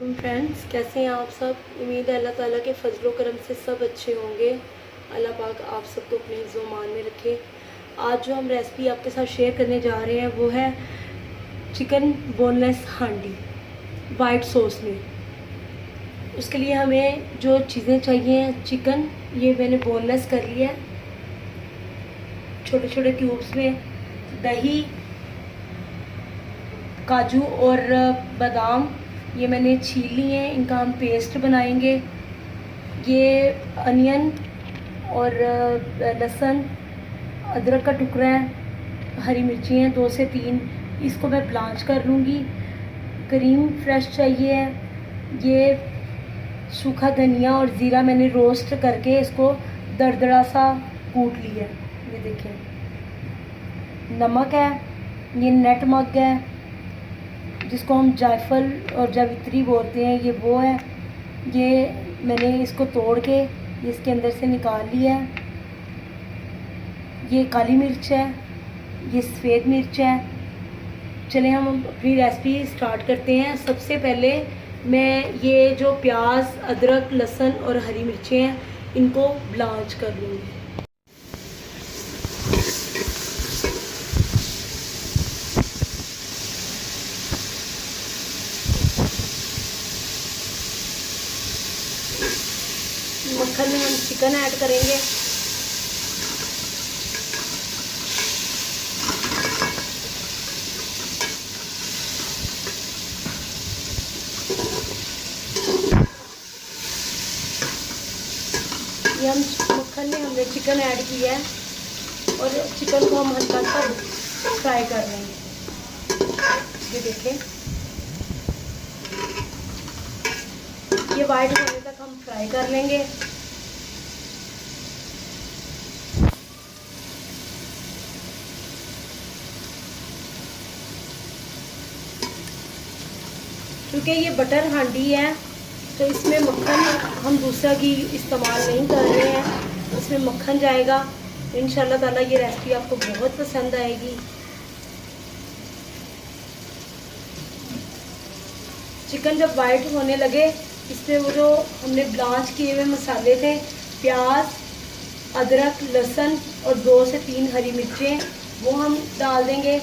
Friends, कैसे हैं आप सब। उम्मीद है अल्लाह ताला के फजल व करम से सब अच्छे होंगे। अल्लाह पाक आप सबको अपने हिफ्ज़-ओ-मान में रखे। आज जो हम रेसिपी आपके साथ शेयर करने जा रहे हैं वो है चिकन बोनलेस हांडी वाइट सॉस में। उसके लिए हमें जो चीज़ें चाहिए हैं, चिकन ये मैंने बोनलेस कर लिया है छोटे छोटे क्यूब्स में, दही, काजू और बादाम ये मैंने छील लिए हैं, इनका हम पेस्ट बनाएंगे। ये अनियन और लहसुन, अदरक का टुकड़ा है, हरी मिर्ची हैं 2 से 3, इसको मैं ब्लांच कर लूँगी। क्रीम फ्रेश चाहिए है। ये सूखा धनिया और ज़ीरा मैंने रोस्ट करके इसको दरदरा सा कूट लिया है, ये देखें। नमक है, ये नटमग है जिसको हम जायफल और जावित्री बोलते हैं, ये वो है। ये मैंने इसको तोड़ के इसके अंदर से निकाल लिया है। ये काली मिर्च है, ये सफ़ेद मिर्च है। चलें हम अपनी रेसिपी स्टार्ट करते हैं। सबसे पहले मैं ये जो प्याज, अदरक, लहसुन और हरी मिर्चें हैं इनको ब्लांच कर लूँगी। मक्खन में हम चिकन ऐड करेंगे। ये हम मक्खन में हमने चिकन ऐड किया है और चिकन को हम हल्का सा फ्राई कर लेंगे। ये देखें, ये वाइट होने तक हम फ्राई कर लेंगे। क्योंकि ये बटर हांडी है तो इसमें मक्खन हम दूसरा घी इस्तेमाल नहीं कर रहे हैं, इसमें मक्खन जाएगा। इंशाल्लाह ताला ये रेसिपी आपको बहुत पसंद आएगी। चिकन जब वाइट होने लगे, इसमें वो जो हमने ब्लांच किए हुए मसाले थे, प्याज, अदरक, लहसुन और 2 से 3 हरी मिर्चें, वो हम डाल देंगे।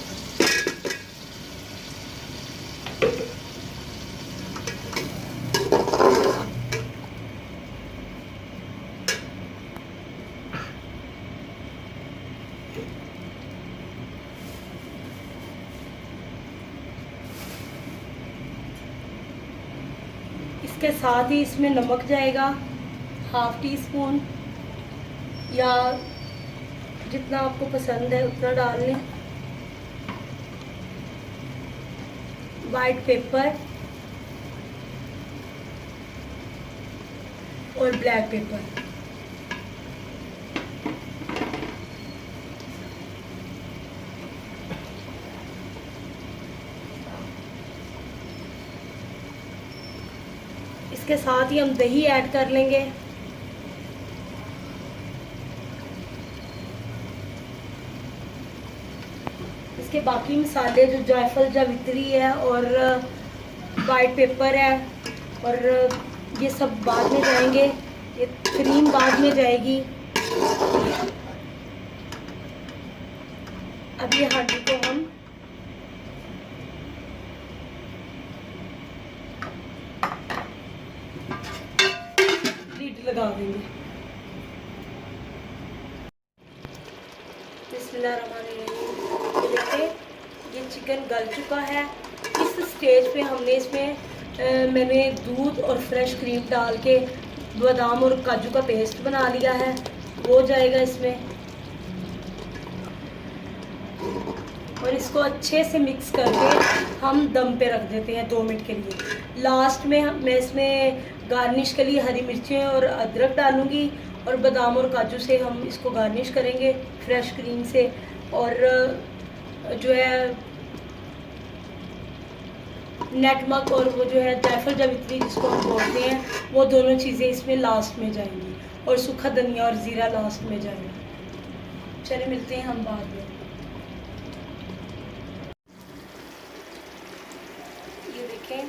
इसके साथ ही इसमें नमक जाएगा, ½ टीस्पून या जितना आपको पसंद है उतना डाल लें। वाइट पेपर और ब्लैक पेपर। इसके साथ ही हम दही ऐड कर लेंगे। इसके बाकी मसाले जो जायफल, जावित्री है और वाइट पेपर है और ये सब बाद में जाएंगे। ये क्रीम बाद में जाएगी। अब ये हांडी को हम लगा देंगे। बिस्मिल्लाहिर्रहमानिर्रहीम। देखिए ये चिकन गल चुका है। इस स्टेज पे हमने इसमें मैंने दूध और फ्रेश क्रीम डाल के बादाम और काजू का पेस्ट बना लिया है, वो जाएगा इसमें। और इसको अच्छे से मिक्स करके हम दम पे रख देते हैं 2 मिनट के लिए। लास्ट में मैं इसमें गार्निश के लिए हरी मिर्चें और अदरक डालूंगी और बादाम और काजू से हम इसको गार्निश करेंगे फ्रेश क्रीम से। और जो है नटमग और वो जो है जायफल जावित्री जिसको हम बोलते हैं, वो दोनों चीज़ें इसमें लास्ट में जाएंगी और सूखा धनिया और ज़ीरा लास्ट में जाएगा। चलिए मिलते हैं हम बाद में। ये देखें